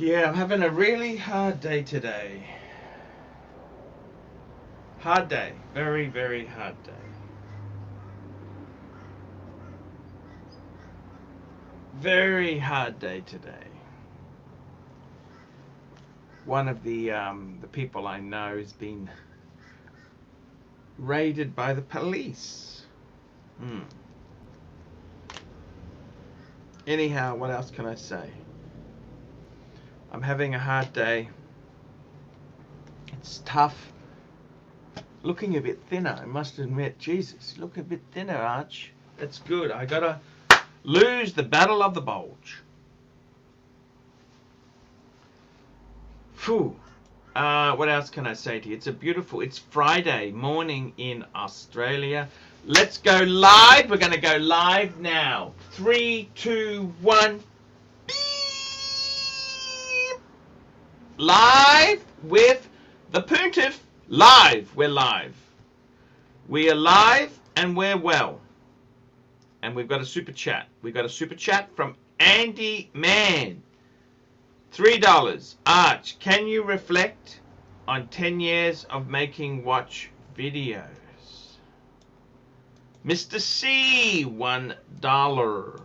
Yeah, I'm having a really hard day today. Hard day. Very, very hard day. Very hard day today. One of the people I know has been raided by the police. Anyhow, what else can I say? I'm having a hard day. It's tough. Looking a bit thinner, I must admit. Jesus, look a bit thinner, Arch. That's good. I gotta lose the battle of the bulge. Phew. What else can I say to you? It's Friday morning in Australia. Let's go live. We're going to go live now. 3, 2, 1. Beep. Live with the Puntif. Live. We're live. We are live and we're well. And we've got a super chat. We've got a super chat from Andy Mann. $3. Arch, can you reflect on 10 years of making watch videos? Mr. C, $1.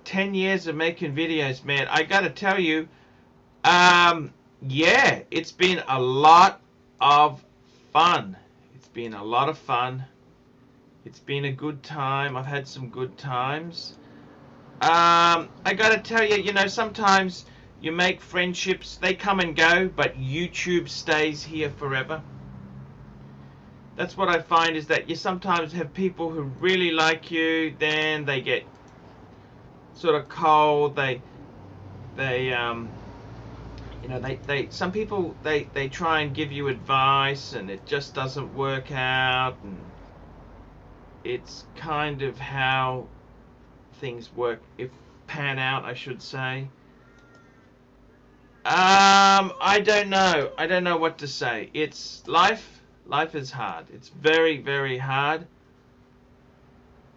10 years of making videos, man. I gotta tell you, yeah, it's been a lot of fun. It's been a lot of fun. It's been a good time. I've had some good times. I gotta tell you, sometimes you make friendships, they come and go, but YouTube stays here forever. That's what I find, is that you sometimes have people who really like you, then they get sort of cold. Some people, they try and give you advice and it just doesn't work out, and it's kind of how things pan out, I should say. I don't know what to say. It's life is hard. It's very, very hard.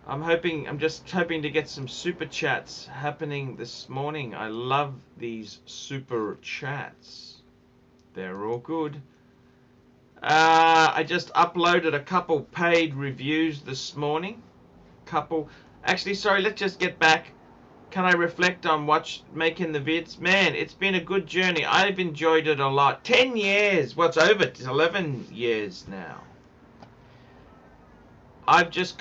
I'm just hoping to get some super chats happening this morning. I love these super chats. They're all good. I just uploaded a couple paid reviews this morning. Actually, sorry, let's just get back. Can I reflect on making the vids? Man, it's been a good journey. I've enjoyed it a lot. 10 years. What's over? It's 11 years now. I've just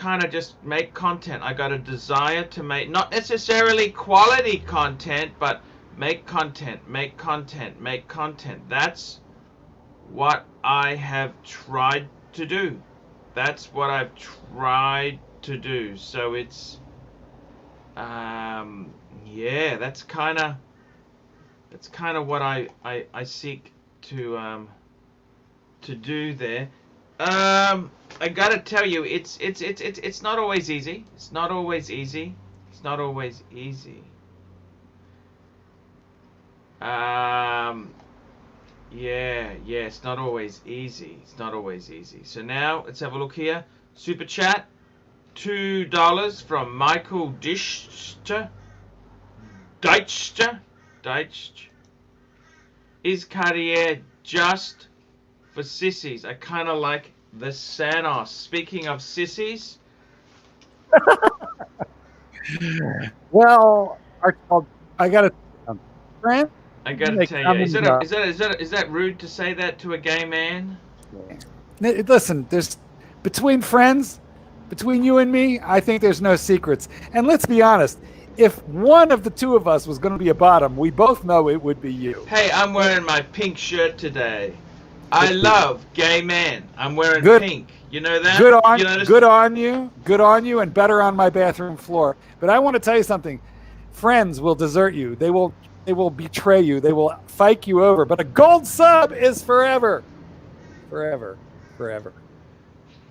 make content. I got a desire to make, not necessarily quality content, but make content. That's what I have tried to do. That's what I've tried to do. So it's yeah, that's kind of what I seek to do there. I gotta tell you, it's not always easy. It's not always easy. It's not always easy. Yeah, it's not always easy. It's not always easy. So now let's have a look here. Super chat. $2 from Michael Deichter. Is Cartier just for sissies? I kind of like the Santos. Speaking of sissies. Well, I gotta friend. I gotta tell you, is that rude to say that to a gay man? Listen, there's between friends. Between you and me, I think there's no secrets. And let's be honest, if one of the two of us was going to be a bottom, we both know it would be you. Hey, I'm wearing my pink shirt today. I love gay men. I'm wearing pink. You know that? Good on you, and better on my bathroom floor. But I want to tell you something. Friends will desert you. They will betray you. They will fight you over. But a gold sub is forever. Forever.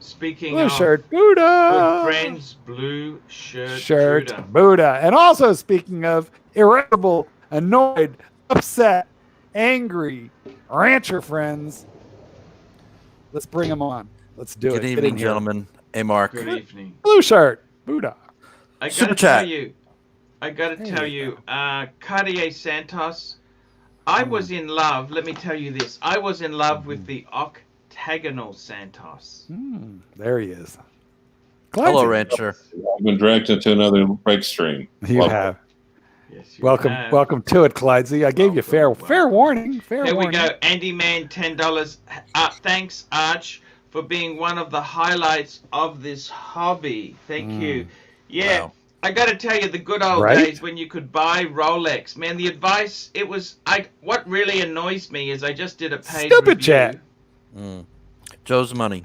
Speaking blue of shirt Buddha, good friends, blue shirt Buddha. And also speaking of irritable, annoyed, upset, angry rancher friends, let's bring them on. Let's do it. Good evening, gentlemen. Hey, Mark. Good evening. Blue shirt Buddha. I gotta tell you, I got to There tell you you, Cartier Santos. I was in love. Let me tell you this. I was in love with the octagonal Santos. There he is. Hello, Clancy. Rancher. I've been dragged into another break stream. You Love have. Yes, you Welcome, have. welcome to it, Clydesy. I gave you fair Welcome. warning. Fair Here we warning. go. Andy Man, $10. Thanks, Arch, for being one of the highlights of this hobby. Thank you. Yeah, Wow. I got to tell you, the good old Right? days when you could buy Rolex. Man, the advice, it was... What really annoys me is I just did a paid Stupid review. chat. Joe's money.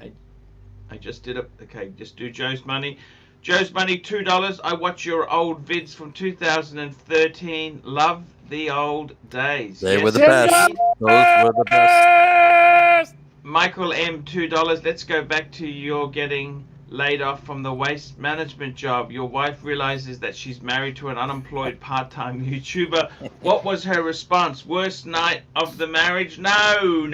I just did okay, just do Joe's Money. Joe's Money, $2. I watch your old vids from 2013. Love the old days. They Yes, were the best. indeed. Those were the best. Michael M, $2. Let's go back to your getting laid off from the waste management job. Your wife realizes that she's married to an unemployed part-time YouTuber. What was her response? Worst night of the marriage? No.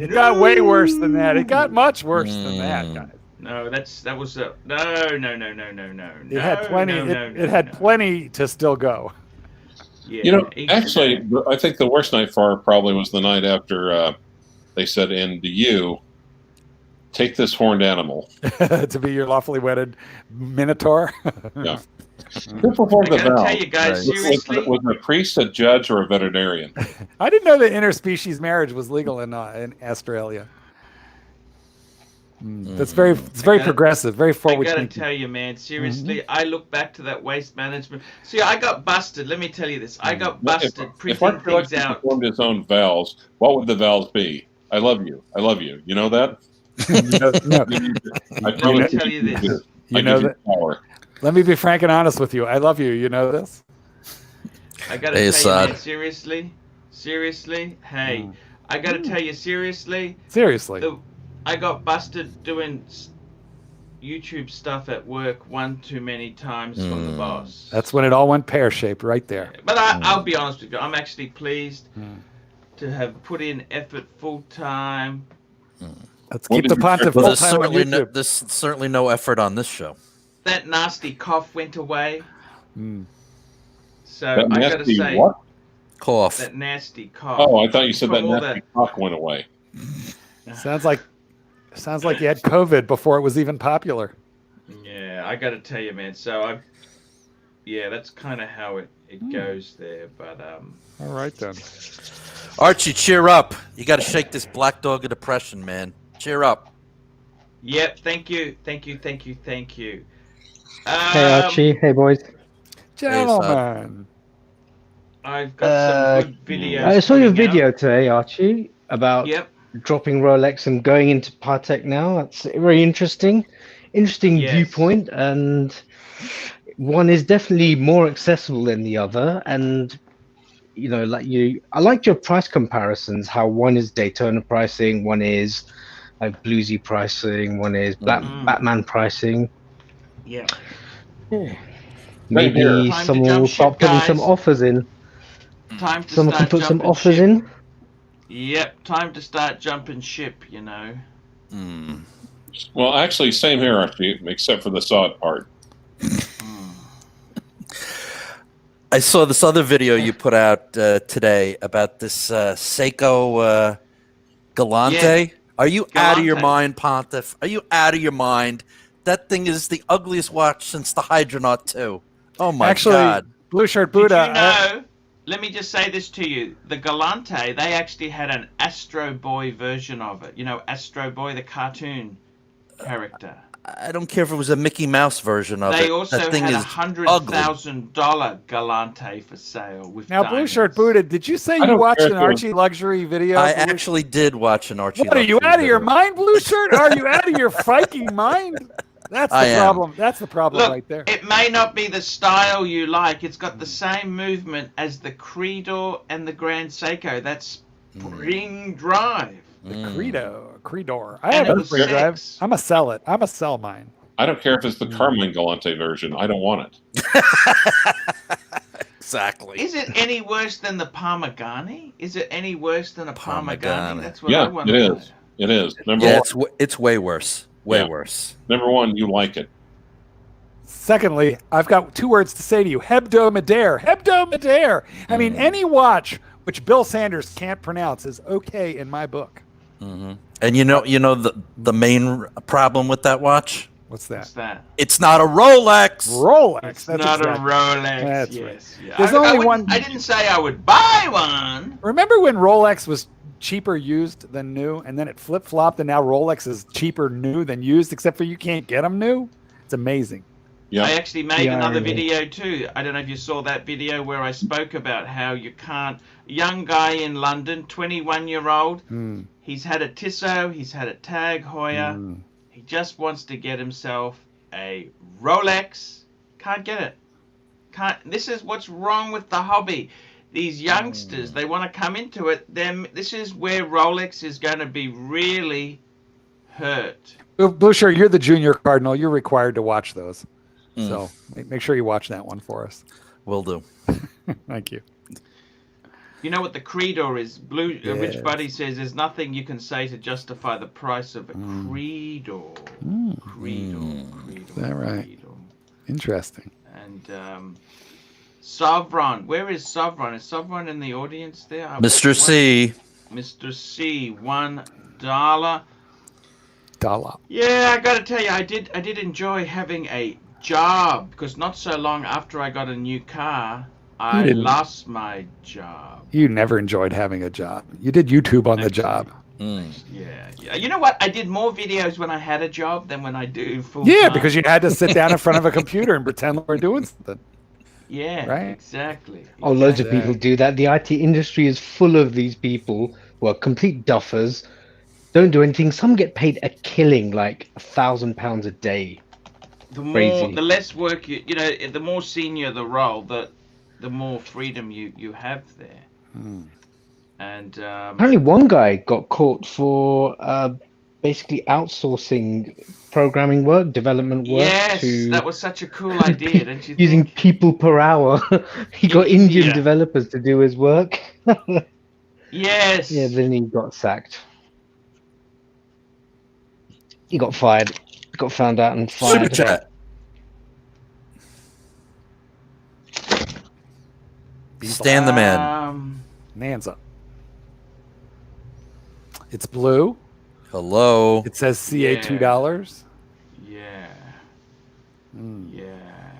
It got way worse than that. It got much worse than that, guys. No, that was a no. It had plenty. It had plenty to still go. Yeah, You know, actually, I think the worst night for her probably was the night after they said, "And you take this horned animal To be your lawfully wedded minotaur. Yeah. Who performed the I gotta vow? tell you guys, seriously. Was it a priest, a judge, or a veterinarian? I didn't know that interspecies marriage was legal in Australia. It's very progressive, very I forward gotta thinking. tell you, man, seriously, I look back to that waste management. See, I got busted. Let me tell you this. I got busted If printing Mark things Felix out. performed his own vows, what would the vows be? I love you. I love you. You know that? No. I promise tell you this. You I know give that. power. Let me be frank and honest with you. I love you. You know this. I gotta Hey, tell Assad. you, man, seriously. Hey, I gotta tell you, seriously. Seriously. I got busted doing YouTube stuff at work one too many times from the boss. That's when it all went pear-shaped right there. But I'll be honest with you. I'm actually pleased to have put in effort full time. Let's What keep did the you pontiff check? Well, full there's time on certainly YouTube. there's certainly no effort on this show. That nasty cough went away. So That I gotta nasty say, what? Cough. that nasty cough. Oh, I thought you said From that all nasty cock went away. Sounds like you had COVID before it was even popular. Yeah, I gotta tell you, man. So that's kind of how it goes there. But All right then. Archie, cheer up. You got to shake this black dog of depression, man. Cheer up. yep. Thank you. Hey Archie, hey boys. Gentlemen. I've got some good videos. I saw your coming out. video today, Archie, about Yep. dropping Rolex and going into Patek now. That's very interesting. Interesting Yes. viewpoint, and one is definitely more accessible than the other. And you know, I liked your price comparisons. How one is Daytona pricing, one is like bluesy pricing, one is Batman pricing. Yeah. Maybe here. Time to someone jump will start ship, putting some guys. offers in. Time to Someone can start put some jumping offers ship. in. Yep. Time to start jumping ship. You know. Well, actually, same here, Archie, except for the sod part. I saw this other video you put out today about this Seiko Galante. Yeah. Are you out of your Galante. mind, Pontiff? Are you out of your mind? That thing is the ugliest watch since the Hydronaut 2. Oh my Actually, God. Blue Shirt Did Buddha. you know? Let me just say this to you. The Galante, they actually had an Astro Boy version of it. You know, Astro Boy, the cartoon character. I don't care if it was a Mickey Mouse version of it. They also That thing had is $100,000 Galante for sale with Now, Blue diamonds. Shirt Buddha, did you say I you don't watched care an if it was- Archie luxury video? I Blue- actually did watch an Archie. What, are you luxury out of your video. mind, Blue Shirt? Are you out of your Viking mind? That's I the am. problem. That's the problem Look, right there. it may not be the style you like. It's got the same movement as the Creedor and the Grand Seiko. That's spring drive. Creedor. I And have it a was spring drive. six. I'm a sell it. I'm a sell mine. I don't care if it's the Carmine Galante version. I don't want it. Exactly. Is it any worse than the Parmigiani? Is it any worse than a Parmigiani? Parmigiani. That's what I Yeah, want it to know. is. It is. Yeah, it's way worse. Way Yeah. worse. Number one, you like it. Secondly, I've got 2 words to say to you. Hebdomadaire. Hebdomadaire. I mean, any watch which Bill Sanders can't pronounce is okay in my book. Mm-hmm. And you know the main problem with that watch? What's that? What's that? It's not a Rolex. Rolex. It's That's not exactly. a Rolex. That's yes. right. Yeah. There's I only wouldn't- one. I didn't say I would buy one. Remember when Rolex was cheaper used than new, and then it flip-flopped, and now Rolex is cheaper new than used, except for you can't get them new? It's amazing. Yeah. I actually made Yeah, another really. video too. I don't know if you saw that video where I spoke about how you can't. Young guy in London, 21-year-old. He's had a Tissot. He's had a Tag Heuer. He just wants to get himself a Rolex. Can't get it. Can't. This is what's wrong with the hobby. These youngsters, they want to come into it. This is where Rolex is going to be really hurt. Blue Shirt, you're the junior cardinal. You're required to watch those. So make sure you watch that one for us. Will do. Thank you. You know what the credo is? Rich Buddy says there's nothing you can say to justify the price of a credo. Credo. Is that right? Credo. Interesting. And Sovereign. Where is Sovereign? Is Sovereign in the audience there? Mr. C. Mr. C. $1. Dollar. Yeah, I gotta tell you, I did enjoy having a job, because not so long after I got a new car, I didn't. lost my job. You never enjoyed having a job. You did YouTube on the job. Yeah. You know what? I did more videos when I had a job than when I do full Yeah, time. because you had to sit down in front of a computer and pretend like we're doing something. Yeah, Right? exactly. Oh, loads of people do that. The IT industry is full of these people who are complete duffers, don't do anything. Some get paid a killing, like £1,000 a day. The more, Crazy. the less work you know, the more senior the role, the more freedom you have there. And Apparently, one guy got caught for basically outsourcing programming work, development work yes, to that was such a cool idea, don't you using think? people per hour. He got In Indian India. developers to do his work. Yes. Yeah, then he got sacked. He got fired. Got found out and Super fired. chat. Stan the man. Nanza. It's blue. Hello. It says CA Yeah. $2. Yeah. Yeah.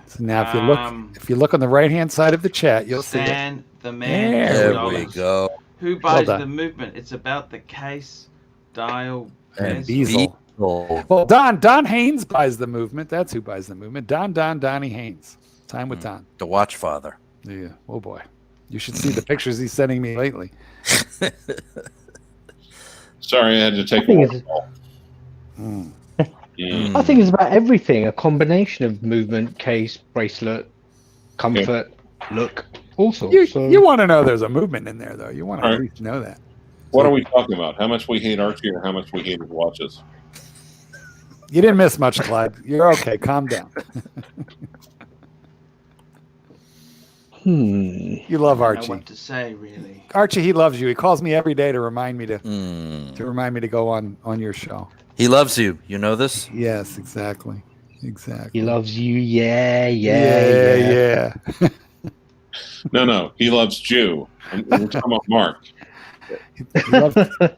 So now if you look on the right hand side of the chat, you'll see it. Stan the man. There There we $2. go. Who buys done. the movement? It's about the case, dial, And bezel. Diesel. Well, Don Haynes buys the movement. That's who buys the movement. Donnie Haynes. Time with Don. The watch father. Yeah. Oh boy. You should see the pictures he's sending me lately. Sorry, I had to take I think a it's- call. Yeah. I think it's about everything. A combination of movement, case, bracelet, comfort, look, all sorts. You want to know there's a movement in there, though. You want to All at right. least know that. What are we talking about? How much we hate Archie or how much we hated watches? You didn't miss much, Clyde. You're okay. Calm down. You love I don't know Archie. what to say, really. Archie, he loves you. He calls me every day to remind me to Mm. go on your show. He loves you. You know this? Yes, exactly. He loves you. Yeah. Yeah. No. He loves Jew. We're talking about Mark.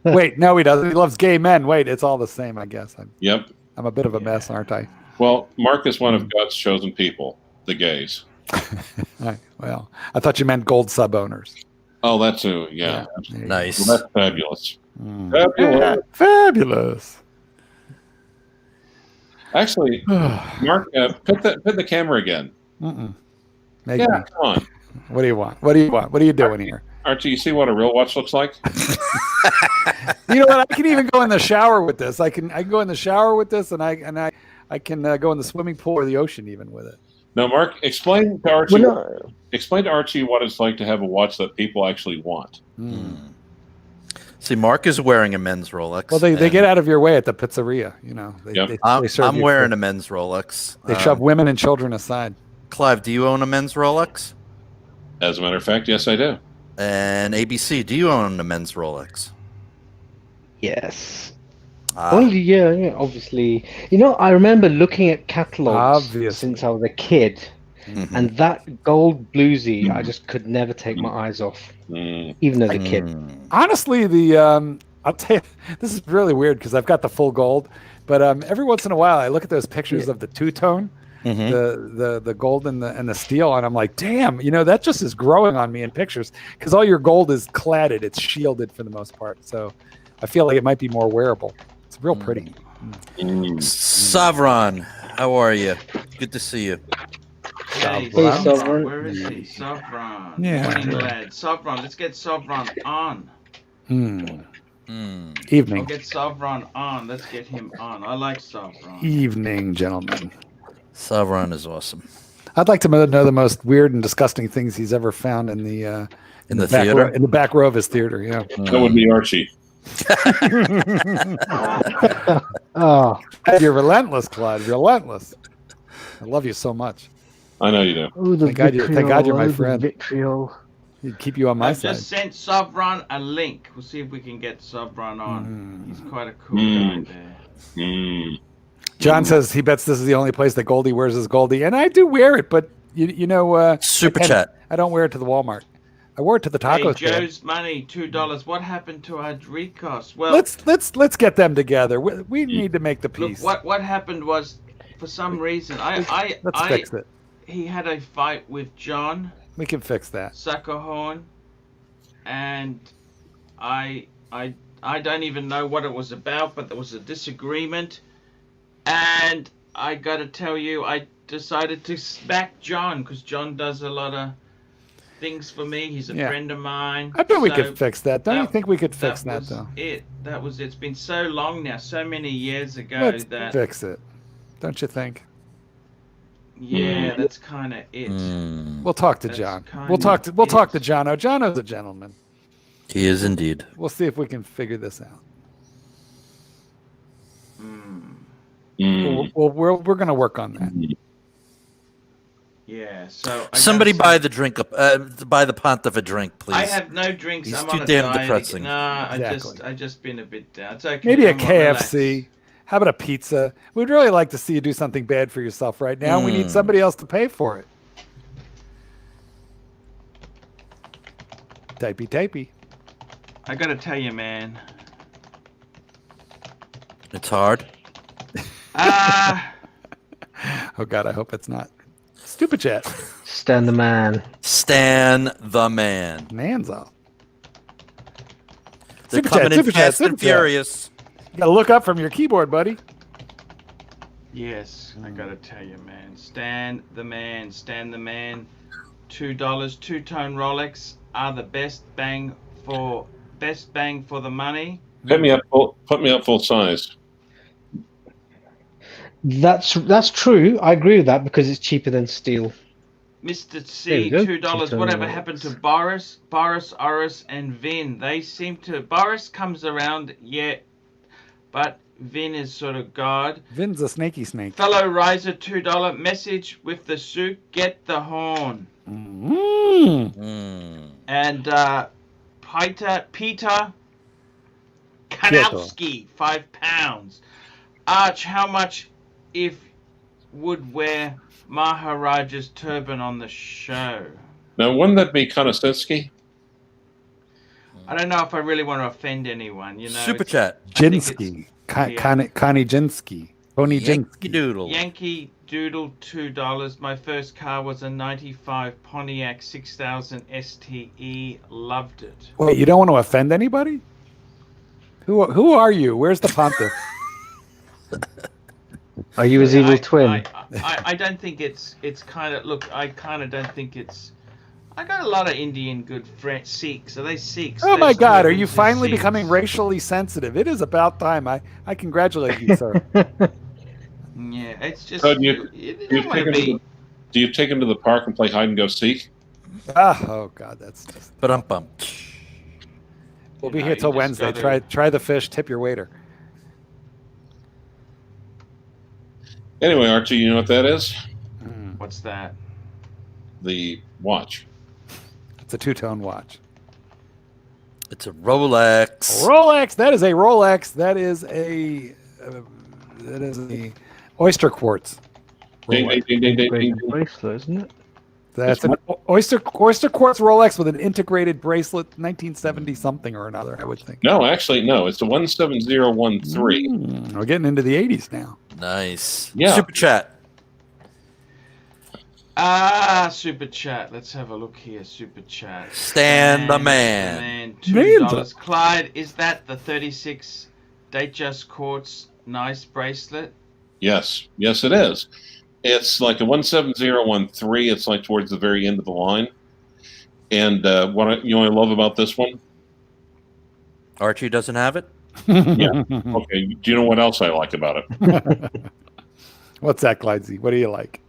Wait, no, he doesn't. He loves gay men. Wait, it's all the same, I guess. Yep. I'm a bit of a mess, aren't I? Well, Mark is one of God's chosen people, the gays. Well, I thought you meant gold sub owners. Oh, that's who. Yeah. Nice. Well, that's fabulous. Yeah, Fabulous. fabulous. Actually, Mark, put the camera again. Make Yeah, me. come on. What do you want? What do you want? What are you doing here? Archie, you see what a real watch looks like? You know what? I can even go in the shower with this. I can go in the shower with this, and I can go in the swimming pool or the ocean even with it. No, Mark, explain to Archie. Well, no. Explain to Archie what it's like to have a watch that people actually want. See, Mark is wearing a men's Rolex. Well, they and get out of your way at the pizzeria. You know, they, Yep. they serve I'm you wearing food. a men's Rolex. They shove women and children aside. Clive, do you own a men's Rolex? As a matter of fact, yes, I do. And ABC, do you own a men's Rolex? Yes. Only, yeah, obviously. You know, I remember looking at catalogs Obviously. since I was a kid, Mhm. and that gold bluesy, I just could never take my eyes off, Mm. even as a kid. Honestly, I'll tell you, this is really weird because I've got the full gold, but every once in a while I look at those pictures of the two-tone, the gold and the steel, and I'm like, damn, you know, that just is growing on me in pictures because all your gold is cladded, it's shielded for the most part. So I feel like it might be more wearable. It's real pretty. Savron, how are you? Good to see you. Hey, Hey, Sovron, Sovereign. where is he? Sovron. Yeah. Morning, lad. Sovron, let's get Sovron on. I'll Evening. get Sovron on. Let's get him on. I like Sovron. Evening, gentlemen. Savron is awesome. I'd like to know the most weird and disgusting things he's ever found in the back theater? in the back row of his theater. Yeah. That would be Archie. Oh, You're relentless, Claude. Relentless. I love you so much. I know you do. oh, the Thank God you're my the friend. vitriol. He'd keep you on my I've side. just sent Sovron a link. We'll see if we can get Sovron on. He's quite a cool Mm. guy there. Mm. John says he bets this is the only place that Goldie wears his Goldie, and I do wear it, but you know, Super I chat. I don't wear it to the Walmart. I wore it to the taco Hey, stand. Joe's money, $2. What happened to our Dricos? Well, Let's get them together. We need to make the look, peace. what happened was, for some reason, Let's fix it. he had a fight with John We can fix that. Suckerhorn, and I don't even know what it was about, but there was a disagreement, and I gotta tell you, I decided to back John because John does a lot of things for me. He's a Yeah. friend of mine. I bet we So could fix that. Don't you that- think we could fix that, was though? it. That was it. It's been so long now, so many years ago Let's that fix it. Don't you think? yeah, that's kind of it. We'll talk to That's John. kind We'll talk of to it. Jono. Jono's a gentleman. He is indeed. We'll see if we can figure this out. Mm. We're going to work on that. Yeah. So I Somebody gotta buy say, the drink up. Buy the Pontiff a drink, please. I have no drinks. He's I'm too on a damn diet. depressing. Nah, Exactly. I just been a bit down. It's okay. Maybe a come on, relax. KFC. How about a pizza? We'd really like to see you do something bad for yourself right now. We need somebody else to pay for it. Typey. I gotta tell you, man. It's hard. Oh, God, I hope it's not. Stupid chat. Stan the man. Stan the man. Man's off. They're Super coming chat, in super chat, fast super and chat. furious. You got to look up from your keyboard, buddy. Yes, I gotta tell you, man. Stan the man. $2 two-tone Rolex are the best bang for the money. Put me up full size. That's true. I agree with that because it's cheaper than steel. Mr. There C, we go. $2. Two-tone Whatever Rolex. happened to Boris, Oris, and Vin? They seem to. Boris comes around, yeah, but Vin is sort of God. Vin's a snaky snake. Fellow Riser, $2 message with the suit. Get the horn. And Peter Kanowski, £5. Arch, how much if would wear Maharaja's turban on the show? Now, wouldn't that be Konasensky? I don't know if I really want to offend anyone, you know. Super it's- chat. I think Jinsky. yeah. Connie Jinsky. Tony Yankee Jinsky. Doodle. Yankee Doodle, $2. My first car was a 95 Pontiac 6000 STE. Loved it. Wait, you don't want to offend anybody? Who are you? Where's the Pontiff? Are you his evil twin? I don't think it's kind of, look, I kind of don't think it's, I got a lot of Indian good friends, Sikhs. Are they Sikhs? Oh my Those God, are turbans you are finally Sikhs. becoming racially sensitive? It is about time. I congratulate you, sir. Yeah, it's just, So you don't want to be, do you take him to the park and play hide and go seek? Oh God, that's just. But bum. We'll You be know, here till you just Wednesday. gotta- Try the fish. Tip your waiter. Anyway, Archie, you know what that is? what's that? The watch. It's a two-tone watch. It's a Rolex. Rolex. That is a Rolex. That is a oyster quartz. Ding, ding, ding, ding, ding, ding, Integrated ding. bracelet, isn't it? That's an oyster quartz Rolex with an integrated bracelet, 1970 something or another, I would think. No, actually, no. It's a 17013. We're getting into the 80s now. Nice. Yeah. Super chat. Super chat. Let's have a look here. Super chat. Stan the man. $2. Clyde, is that the 36 Datejust Quartz nice bracelet? Yes, yes, it is. It's like a 17013. It's like towards the very end of the line. And what I love about this one? Archie doesn't have it? Yeah. Okay. Do you know what else I like about it? What's that, Clydesy? What do you like?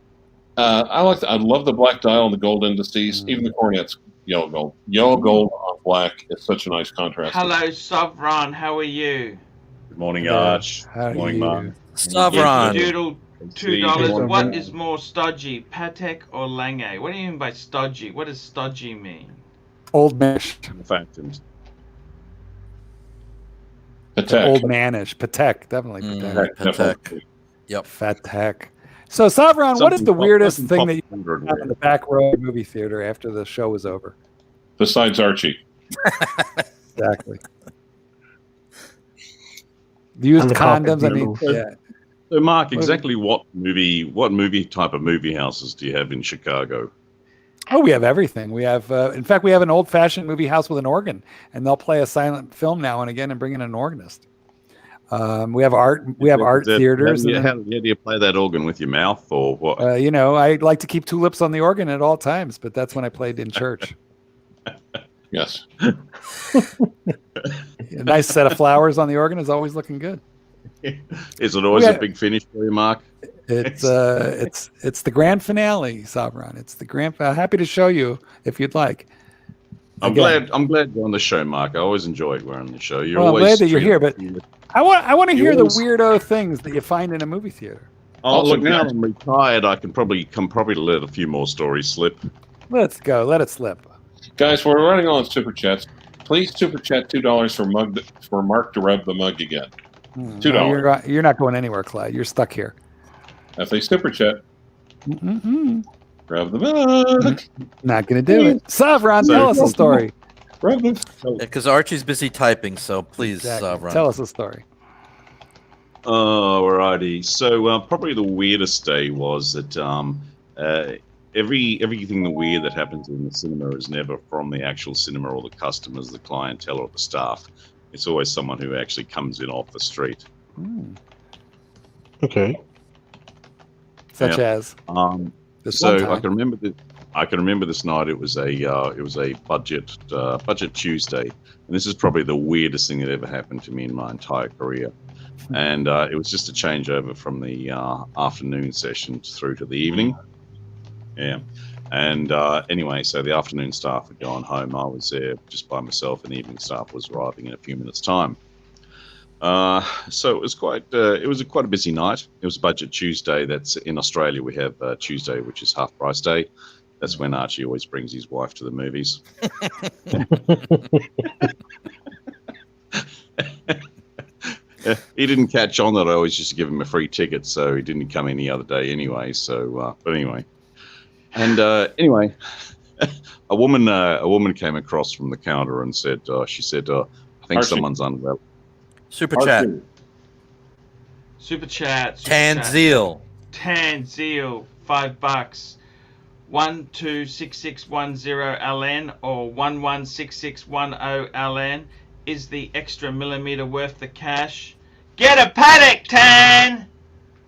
I love the black dial and the gold indices. Even the cornet's yellow gold. Yellow gold on black is such a nice contrast. Hello, Sovereign. How are you? Good morning, Arch. Good morning, Mark. Sovereign. Doodle, $2. What is more stodgy, Patek or Lange? What do you mean by stodgy? What does stodgy mean? Old manish. Phantoms. Patek. Old manish. Patek. Definitely Patek. Definitely. Yep. Fatek. So, Sovereign, what is the weirdest thing that you found found in the back row of the movie theater after the show was over? Besides Archie. Exactly. Used And the carpet condoms. I mean, needles. yeah. So, Mark, exactly what movie type of movie houses do you have in Chicago? Oh, we have everything. We have, in fact, we have an old-fashioned movie house with an organ, and they'll play a silent film now and again and bring in an organist. We have art. We have art theaters. How do you play that organ with your mouth or what? I like to keep two lips on the organ at all times, but that's when I played in church. Yes. A nice set of flowers on the organ is always looking good. Is it always a big finish for you, Mark? It's the grand finale, Sovereign. It's the grand. Happy to show you if you'd like. I'm glad you're on the show, Mark. I always enjoy it when on the show. You're I'm always glad that you're here, but I want to hear the weirdo things that you find in a movie theater. Oh, look, now I'm retired. I can probably let a few more stories slip. Let's go. Let it slip. Guys, we're running on super chats. Please super chat $2 for Mark to rub the mug again. $2. You're not going anywhere, Clyde. You're stuck here. If they super chat, rub the mug. Not going to do it. Sovereign, tell us a story. Because Archie's busy typing, so please, Exactly. Sovereign. Tell us a story. Alrighty. So probably the weirdest day was that everything the weird that happens in the cinema is never from the actual cinema or the customers, the clientele, or the staff. It's always someone who actually comes in off the street. Okay. Such as this so one time. I can remember this night. It was a budget Tuesday, and this is probably the weirdest thing that ever happened to me in my entire career. And it was just a changeover from the afternoon session through to the evening. Yeah. And anyway, so the afternoon staff had gone home. I was there just by myself, and the evening staff was arriving in a few minutes' time. So it was quite a busy night. It was Budget Tuesday. That's in Australia. We have Tuesday, which is half price day. That's when Archie always brings his wife to the movies. He didn't catch on that I always used to give him a free ticket, so he didn't come any other day anyway. So, but anyway. And anyway, a woman came across from the counter and said, she said, I think Archie. someone's unwell. Super chat. Super chat. Tanzeel. Tanzeel, $5. 126610 LN or 116610 LN. Is the extra millimeter worth the cash? Get a Patek, Tan!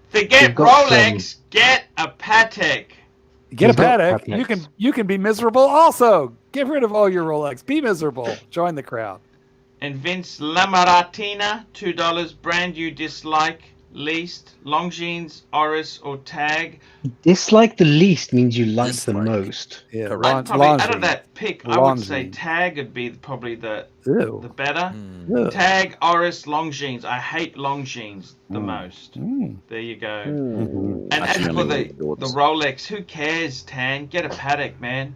Forget We've got Rolex, get a Patek. Get a He's got Patek. Pateks. You can be miserable also. Get rid of all your Rolex. Be miserable. Join the crowd. And Vince Lamaratina, $2. Brand you dislike, least. Longines, Oris, or Tag. Dislike the least means you like the Dislike. most. Yeah, I'd probably, out of that pick, I would say Longines. Tag would be probably the Ew. better. Ew. Tag, Oris, Longines. I hate Longines the most. Mm. There you go. Mm-hmm. And as Actually, for only the one of the Rolex, who cares, Tan? Get a Patek, man.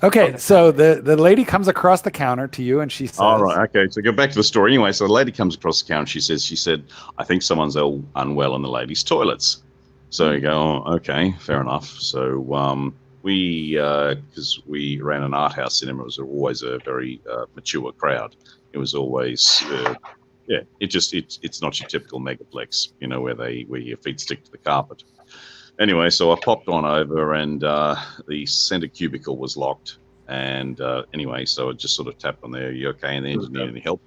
Okay, so the lady comes across the counter to you and she says, All right. Okay. So go back to the story. Anyway, so the lady comes across the counter. She said, I think someone's unwell in the ladies' toilets. So you go, oh, okay, fair enough. So because we ran an art house cinema, it was always a very mature crowd. It was always, it's not your typical megaplex, where your feet stick to the carpet. Anyway, so I popped on over, and the center cubicle was locked. And anyway, so I just sort of tapped on there. Are you okay? And then, do you need any help?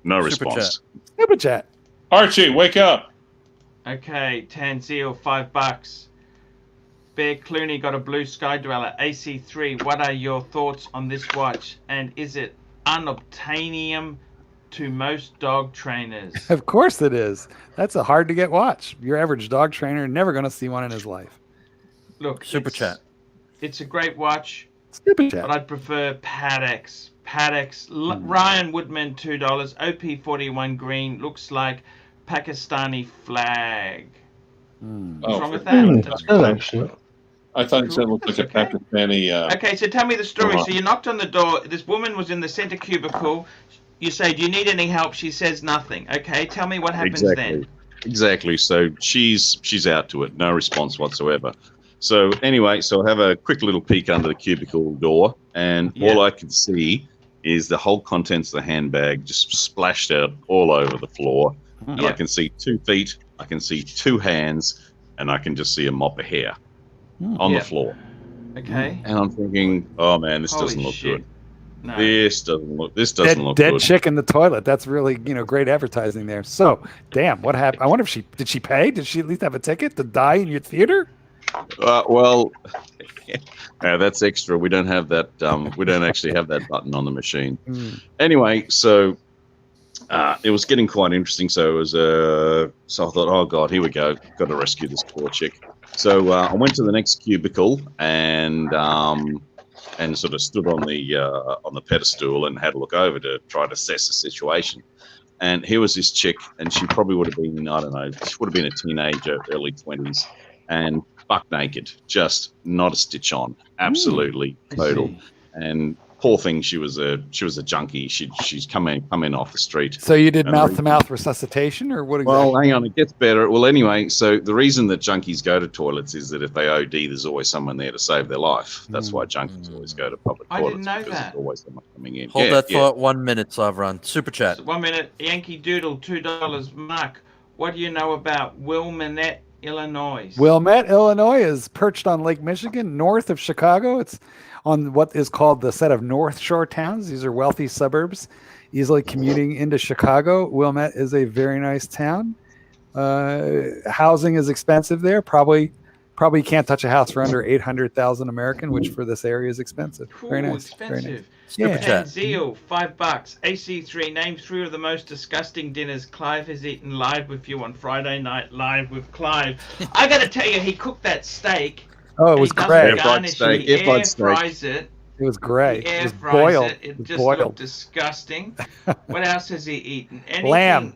No response. Super chat. Archie, wake up. Okay, Tanzil, $5. Bear Clooney got a Blue Sky Dweller AC3. What are your thoughts on this watch? And is it unobtainium to most dog trainers? Of course it is. That's a hard to get watch. Your average dog trainer never going to see one in his life. Look, Super chat. It's a great watch, Super chat. but I'd prefer Patek's. Ryan Woodman, $2. OP41 green looks like Pakistani flag. What's wrong with that? That's Good, actually. I thought it looked like a Pakistani. Okay, so tell me the story. So you knocked on the door. This woman was in the center cubicle. You say, do you need any help? She says nothing. Okay, tell me what happens then. Exactly. So she's out to it. No response whatsoever. So anyway, so I have a quick little peek under the cubicle door, and all I can see is the whole contents of the handbag just splashed out all over the floor. And I can see 2 feet, I can see 2 hands, and I can just see a mop of hair on the floor. Okay. And I'm thinking, oh man, this doesn't look good. No. This doesn't look good. Dead chick in the toilet. That's really, great advertising there. So, damn, what happened? I wonder if did she pay? Did she at least have a ticket to die in your theater? Well, that's extra. We don't have that. We don't actually have that button on the machine. Anyway, so it was getting quite interesting. So it was so I thought, oh god, here we go. Got to rescue this poor chick. So I went to the next cubicle and sort of stood on the pedestal and had a look over to try to assess the situation. And here was this chick, and she probably would have been, I don't know, she would have been a teenager, early 20s, and buck naked, just not a stitch on, absolutely total. And poor thing, she was a junkie. She's come in off the street. So you did mouth-to-mouth resuscitation, or what exactly? Well, hang on, it gets better. Well, anyway, so the reason that junkies go to toilets is that if they OD, there's always someone there to save their life. That's why junkies always go to public toilets. I didn't know that. There's always someone coming in. Hold that thought 1 minute, Savron. Super chat. 1 minute. Yankee Doodle, $2. Mark, what do you know about Wilmette, Illinois? Wilmette, Illinois is perched on Lake Michigan, north of Chicago. It's on what is called the set of North Shore towns. These are wealthy suburbs, easily commuting into Chicago. Wilmette is a very nice town. Housing is expensive there. Probably can't touch a house for under $800,000 American, which for this area is expensive. Ooh, Very nice. expensive. Very nice. Super chat. Zeal, $5. AC3, name 3 of the most disgusting dinners Clive has eaten live with you on Friday night, live with Clive. I got to tell you, he cooked that steak. Oh, it was great. Air fries it. It was great. Air It was fries boiled. It was just boiled. looked disgusting. What else has he eaten? Anything? Lamb.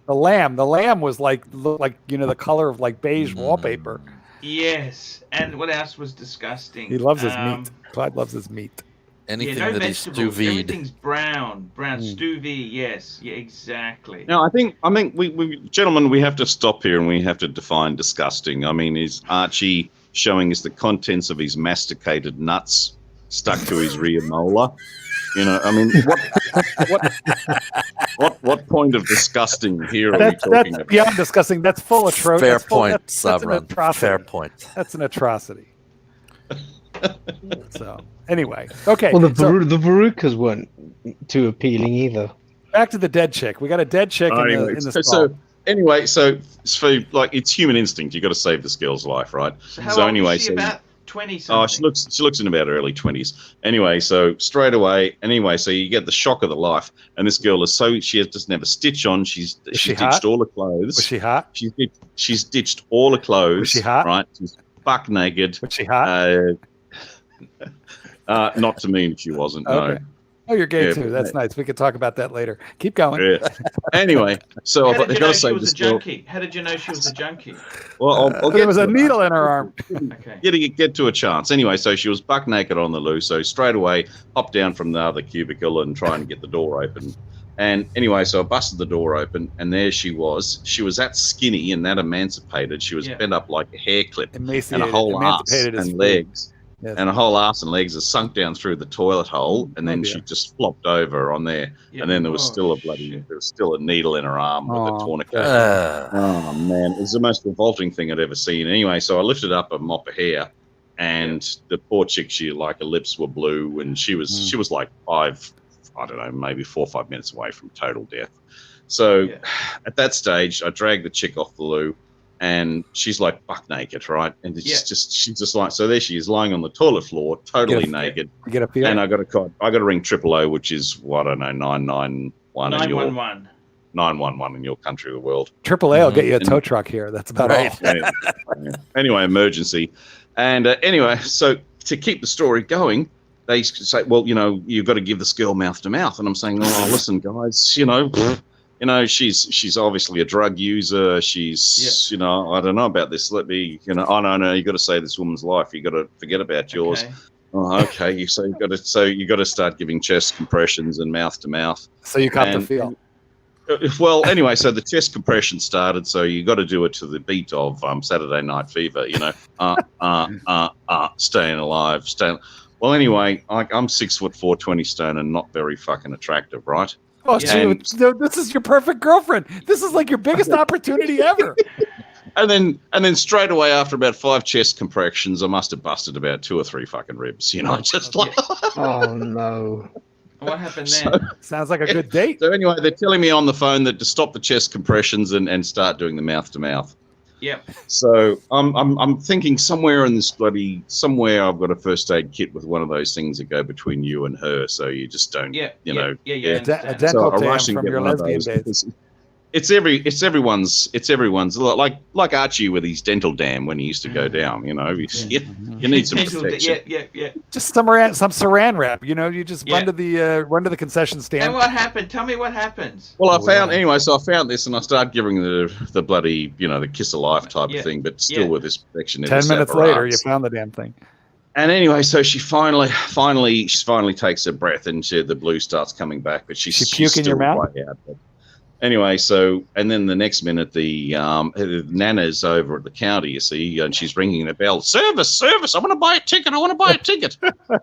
The lamb was looked like the color of like beige wallpaper. Yes. And what else was disgusting? He loves his meat. Clyde loves his meat. Anything no that is vegetables. sous vide. Everything's brown. Sous vide, yes. Yeah, exactly. Now, I think we gentlemen, we have to stop here and we have to define disgusting. I mean, is Archie showing us the contents of his masticated nuts stuck to his rear molar? I mean, what point of disgusting here are we talking That's about? beyond disgusting. That's full of atrocity. Fair point, Savron. Fair point. That's an atrocity. So anyway, okay. Well, the Verucas weren't too appealing either. Back to the dead chick. We got a dead chick in the stall. So anyway, so for it's human instinct. You got to save this girl's life, right? So how old is she? About 20-something. Oh, she looks in about early 20s. Anyway, so straight away. Anyway, so you get the shock of the life, and this girl she doesn't have a stitch on. She's ditched all her clothes. Was she hot? She's ditched all her clothes. Was she hot? Right. She's buck naked. Was she hot? Not to me, she wasn't. Okay. Oh, you're gay Yeah, too. but- That's nice. We could talk about that later. Keep going. Yeah. Anyway, so How I've did you got know to say she was this a girl. junkie? How did you know she was a junkie? Well, I'll There get was to a it. needle in her arm. Okay. Get to a chance. Anyway, so she was buck naked on the loo. So straight away, hopped down from the other cubicle and trying to get the door open. And anyway, so I busted the door open, and there she was. She was that skinny and that emancipated. She was bent up like a hair clip, and Emaciated. a whole ass Emancipated is and free. legs. Yes. And a whole ass and legs are sunk down through the toilet hole, and then dear. she just flopped over on there. Yeah. And then there was Oh, still shit. there was still a needle in her arm with a Aw. tourniquet. Uh, Oh man, it was the most revolting thing I'd ever seen. Anyway, so I lifted up a mop of hair, and the poor chick, her lips were blue, and she was like maybe 4 or 5 minutes away from total death. So at that stage, I dragged the chick off the loo, and she's like buck naked, right? And it's she's just like, so there she is lying on the toilet floor, totally naked. You get a feel. And I got to ring 000, which is what, I don't know, 991 in your 911. 911 in your country or world. AAA will get you a And- tow truck here. That's about Right. all. Anyway, emergency. And anyway, so to keep the story going, they say, well, you've got to give this girl mouth to mouth. And I'm saying, oh, listen, guys, she's obviously a drug user. She's, I don't know about this. Let me, oh, no, you got to save this woman's life. You got to forget about yours. Okay. Oh, okay. So you got to start giving chest compressions and mouth to mouth. So you caught the And- feel. Well, anyway, so the chest compression started. So you got to do it to the beat of Saturday Night Fever. Staying alive, staying. Well, anyway, I'm 6'4", 20 stone, and not very fucking attractive, right? Oh, And- shoot. This is your perfect girlfriend. This is like your biggest opportunity ever. And then straight away after about 5 chest compressions, I must have busted about 2 or 3 fucking ribs. Just like. Oh no. What happened then? Sounds like a good date. So anyway, they're telling me on the phone that to stop the chest compressions and start doing the mouth to mouth. Yep. So I'm thinking somewhere in this somewhere I've got a first aid kit with one of those things that go between you and her, so you just don't, Yeah. you know. Yeah. A understand. dental I dam rush and from get your one of lesbian those days. because it's everyone's like Archie with his dental dam when he used to go down. You need some protection. Yeah. Just some saran wrap. You just run to the concession And stand. what happened? Tell me what happens. Well, I found this, and I started giving the bloody, the kiss of life type of thing, but still with this protection. 10 minutes later, you found the damn thing. And anyway, so she finally takes her breath, and the blue starts coming back, but she's puke in your still mouth? way out. But anyway, and then the next minute, the Nana's over at the counter, you see, and she's ringing the bell. Service! I want to buy a ticket.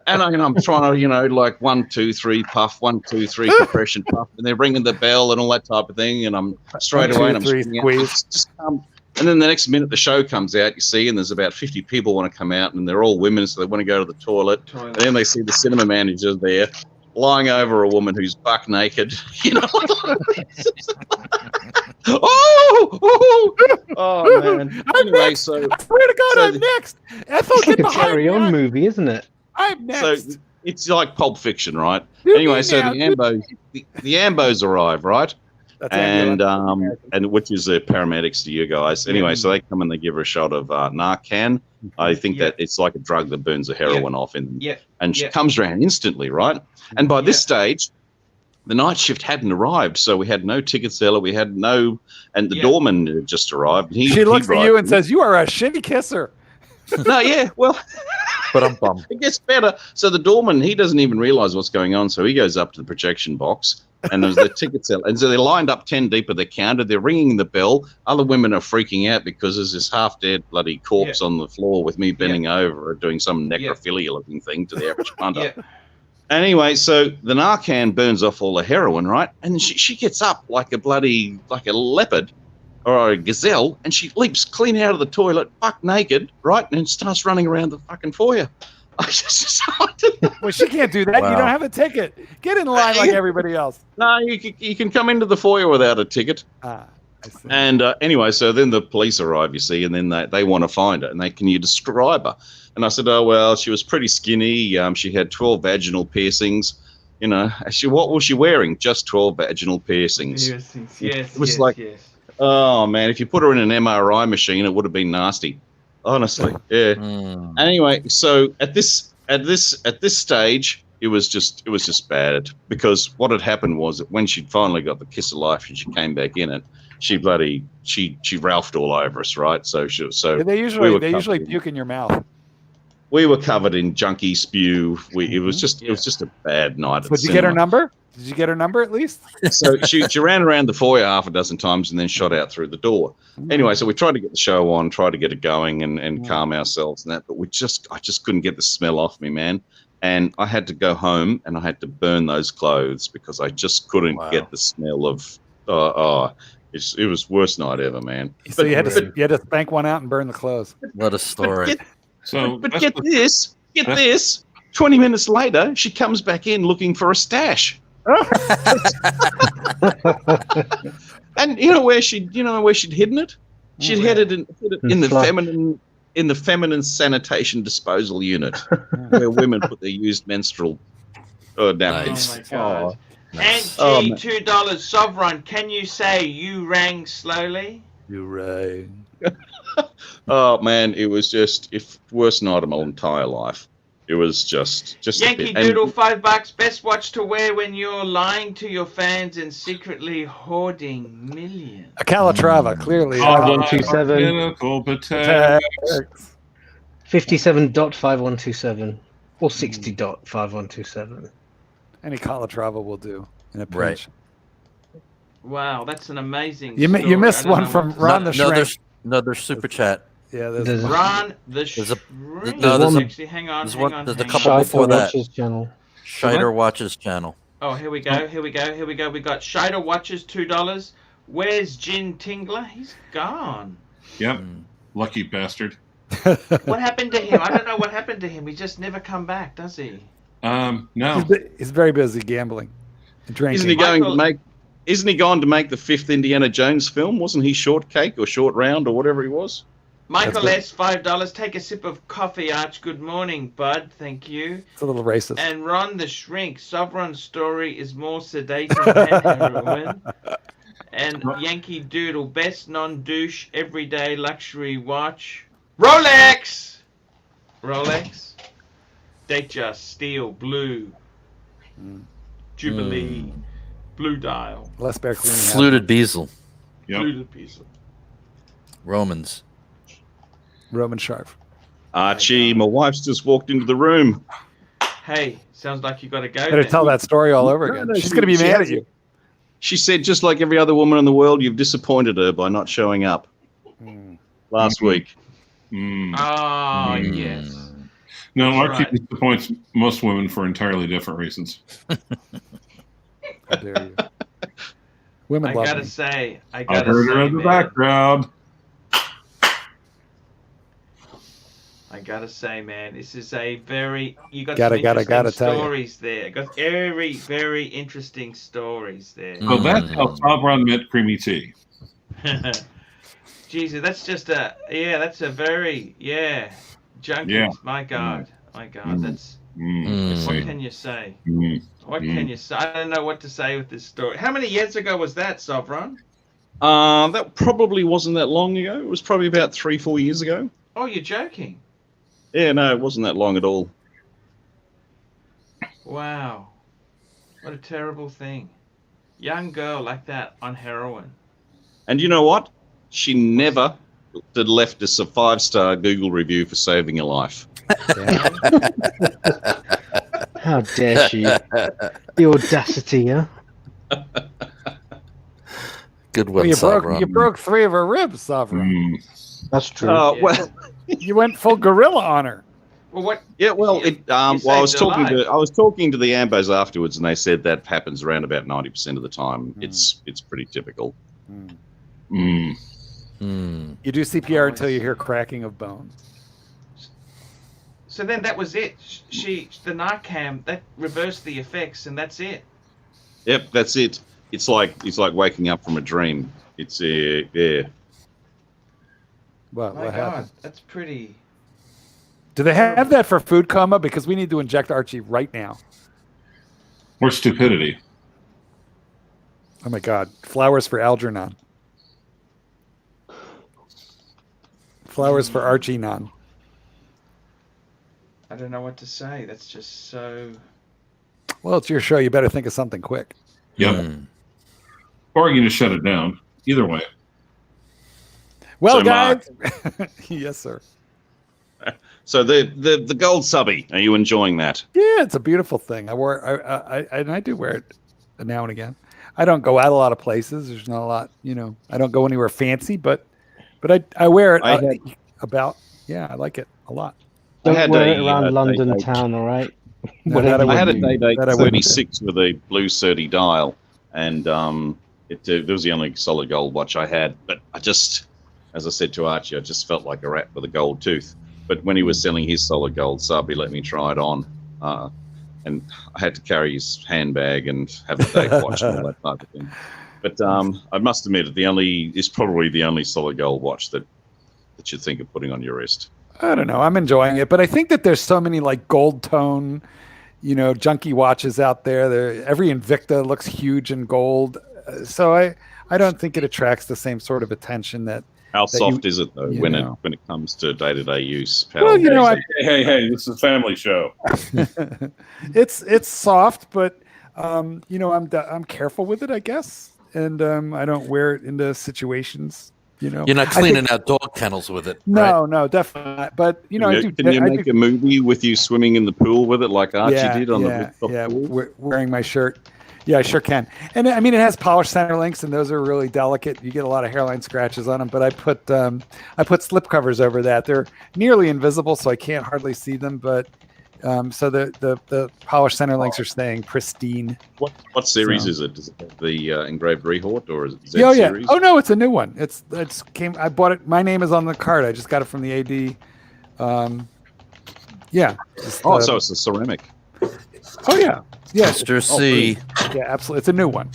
And I'm trying to, like 1, 2, 3 puff, 1, 2, 3 compression puff, and they're ringing the bell and all that type of thing, and I'm straight 1, 2, away, and I'm 3 screaming squeeze. out, just come. And then the next minute, the show comes out, you see, and there's about 50 people want to come out, and they're all women, so they want to go to the toilet. And then they see the cinema manager there, lying over a woman who's buck naked. Oh man. Anyway, so I swear to God, so I'm next. Ethel, It's get like a behind Carry me. On movie, isn't it? I'm next. so it's like Pulp Fiction, right? Do Anyway, me so now, the do Ambos arrive, right? That's And ambulance. and which is the paramedics to you guys. Anyway, so they come and they give her a shot of Narcan. I think that it's like a drug that burns the heroin off in them. Yeah. And she comes around instantly, right? And by this stage, the night shift hadn't arrived, so we had no ticket seller. We had no, and the doorman had just arrived. She looks at you and says, "You are a shitty kisser." "No, yeah, well." but I'm bummed. It gets better. So the doorman, he doesn't even realize what's going on. So he goes up to the projection box, and there's the ticket seller. And so they're lined up 10 deep at the counter. They're ringing the bell. Other women are freaking out because there's this half-dead bloody corpse on the floor with me bending over doing some necrophilia-looking thing to the average punter. Anyway, so the Narcan burns off all the heroin, right? And she gets up like a leopard or a gazelle, and she leaps clean out of the toilet, buck naked, right? And starts running around the fucking foyer. Well, she can't do that. Wow. You don't have a ticket. Get in line like everybody else. No, you can come into the foyer without a ticket. I see. And anyway, so then the police arrive, you see, and then they want to find her, and can you describe her? And I said, oh, well, she was pretty skinny. She had 12 vaginal piercings. What was she wearing? Just 12 vaginal piercings. Yes. It was oh, man, if you put her in an MRI machine, it would have been nasty. Honestly, yeah. Anyway, so at this stage, it was just bad, because what had happened was that when she'd finally got the kiss of life and she came back in it, she Ralphed all over us, right? So They usually puke in your mouth. we were covered in junkie spew. It was just a bad night. Did you get her number? Did you get her number at least? So she ran around the foyer half a dozen times and then shot out through the door. Anyway, so we tried to get the show on, tried to get it going and calm ourselves and that, but I just couldn't get the smell off me, man. And I had to go home and I had to burn those clothes because I just couldn't get the smell of. It was worst night ever, man. So you had to spank one out and burn the clothes. What a story! But get this. 20 minutes later, she comes back in looking for a stash. And you know where she'd hidden it? She'd hid it in the feminine sanitation disposal unit, where women put their used menstrual napkins. Oh my god! Nice. And $2 Sovereign. Can you say you rang slowly? You rang. Oh man, it was just worst night of my entire life. It was just Yankee Doodle, $5. Best watch to wear when you're lying to your fans and secrecly hoarding millions. A Calatrava, clearly. 5127. Protect. 57.5127 or 60.5127. Any Calatrava will do in a pinch. Right. Wow, that's an amazing. You missed one from Ron the Shrink. There's super chat. Yeah, There's Ron the There's a- Shrink. there's a- Actually, hang on. there's Hang one- on, there's a hang couple on. before that. Watches channel. Scheider Watches channel. Oh, here we go. We got Scheider watches, $2. Where's Jin Tingler? He's gone. Yep. Lucky bastard. What happened to him? I don't know what happened to him. He just never come back, does he? No. He's very busy gambling and drinking. Isn't he going to make the 5th Indiana Jones film? Wasn't he Shortcake or Short Round or whatever he was? Michael That's S., $5. Take a sip of coffee, Arch. Good morning, bud. Thank you. It's a little racist. And Ron the Shrink. Sovereign's story is more sedating than heroin. And Yankee Doodle. Best non-douche everyday luxury watch. Rolex! Datejust, steel, blue. Jubilee. Blue dial. Less bear cleaning. Fluted Bezel. Yep. Fluted piece. Romans. Roman Sharp. Archie, my wife's just walked into the room. Hey, sounds like you got to go. Better then. tell that story all over again. She's going to be mad at you. She said, just like every other woman in the world, you've disappointed her by not showing up last week. Oh, yes. No, That's Archie right. disappoints most women for entirely different reasons. How dare you? Women I love gotta me. say, I heard her in the background. I gotta say, man, this is a very you got Gotta some interesting tell you. stories there. Got very, very interesting stories there. So that's how Sovereign met Creamy Tea. Jesus, that's just that's a very junkies. Yeah. My God, that's what can you say? What can you say? I don't know what to say with this story. How many years ago was that, Sovereign? That probably wasn't that long ago. It was probably about 3-4 years ago. Oh, you're joking. Yeah, no, it wasn't that long at all. Wow. What a terrible thing. Young girl like that on heroin. And you know what? She never left us a 5-star Google review for saving her life. How dare she? The audacity, yeah? Good Well, one, you broke 3 of her ribs, Sovereign. That's true. Well, You went full gorilla on her. Well, what? yeah. Well, You I was saved her talking to the Ambos afterwards, and they said that happens around about 90% of the time. It's pretty typical. You do CPR until you hear cracking of bones. So then that was it. The Narcan that reversed the effects, and that's it. Yep, that's it. It's like waking up from a dream. It's yeah. Well, My what God, happened? that's pretty. Do they have that for food coma? Because we need to inject Archie right now. Or stupidity. Oh my God! Flowers for Algernon. Flowers for Archie non. I don't know what to say. That's just so. Well, it's your show. You better think of something quick. Yep. Hmm. Or you can just shut it down. Either way. Well, So, Mark- guys. Yes, sir. So the gold subby, are you enjoying that? Yeah, it's a beautiful thing. I do wear it now and again. I don't go out a lot of places. There's not a lot, I don't go anywhere fancy, but I wear it I like it a lot. Don't had wear a, it around uh, London day-date. town, all right? No, Whatever that I had a you do. day-date that I wouldn't do. 36 with a blue 30 dial, and it was the only solid gold watch I had. But I just, as I said to Archie, I just felt like a rat with a gold tooth. But when he was selling his solid gold sub, he let me try it on, and I had to carry his handbag and have a date watch and all that type of thing. But I must admit, it's probably the only solid gold watch that you think of putting on your wrist. I don't know. I'm enjoying it, but I think that there's so many like gold tone, junkie watches out there. Every Invicta looks huge in gold, so I don't think it attracts the same sort of attention that. How soft is it though when it comes to day-to-day use? Well, Hey, this is a family show. it's soft, but I'm careful with it, I guess, and I don't wear it into situations. You're not cleaning out dog kennels with it. No, no, definitely not. But I do. Can you make a movie with you swimming in the pool with it, like Archie did on the pool? Wearing my shirt. Yeah, I sure can. And I mean, it has polished center links, and those are really delicate. You get a lot of hairline scratches on them. But I put slip covers over that. They're nearly invisible, so I can't hardly see them. But so the polished center links are staying pristine. What series is it? Is it the engraved Rehort or is it Z series? Oh no, it's a new one. I bought it. My name is on the card. I just got it from the AD. So it's a ceramic. Oh yeah. Yeah, Mr. C. Yeah, absolutely. It's a new one.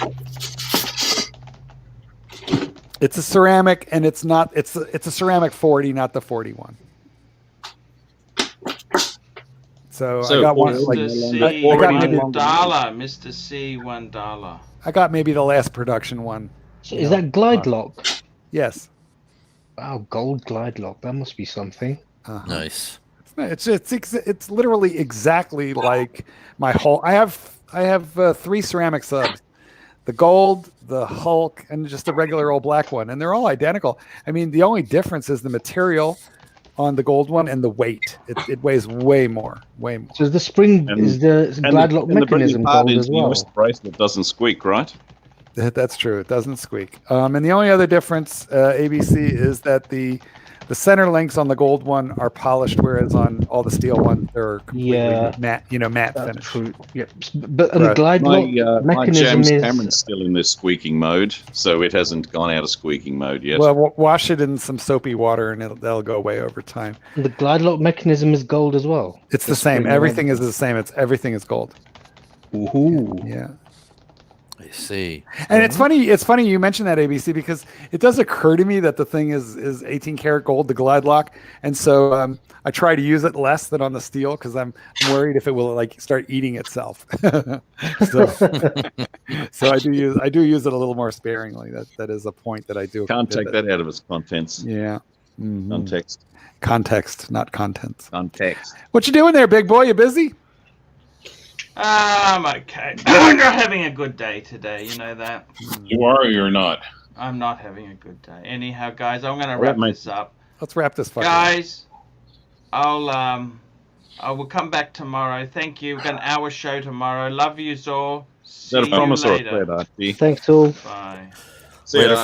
It's a ceramic, and it's a ceramic 40, not the 41. So I got one. Mr. C, Mr. C, $1. I got maybe the last production one. So is that glide lock? Yes. Wow, gold glide lock. That must be something. Nice. It's literally exactly like my whole. I have 3 ceramic subs, the gold, the Hulk, and just the regular old black one, and they're all identical. I mean, the only difference is the material on the gold one and the weight. It weighs way more. So the spring is the glide lock mechanism gold as well. The bracelet doesn't squeak, right? That's true. It doesn't squeak. And the only other difference, ABC, is that the center links on the gold one are polished, whereas on all the steel ones they're completely matte finish. True. Yeah, but the glide lock mechanism my is. Cameron's still in this squeaking mode, so it hasn't gone out of squeaking mode yet. Well, wash it in some soapy water, and that'll go away over time. The glide lock mechanism is gold as well. It's the same. Everything is the same. Everything is gold. Ooh. Yeah. I see. And it's funny you mentioned that, ABC, because it does occur to me that the thing is 18 karat gold, the glide lock, and so I try to use it less than on the steel because I'm worried if it will like start eating itself. So I do use it a little more sparingly. That is a point that I do. Can't take that out of its contents. Yeah. Mm-hmm. Context, not contents. Context. What you doing there, big boy? You busy? I'm okay. I'm not having a good day today. You know that. You are or you're not? I'm not having a good day. Anyhow, guys, I'm going to wrap this up. Let's wrap this up. Guys, I will come back tomorrow. Thank you. We've got an hour show tomorrow. Love you all. See Is that a promise you or a later. threat, Archie? Thanks all. Bye. See you Later, later, fellas.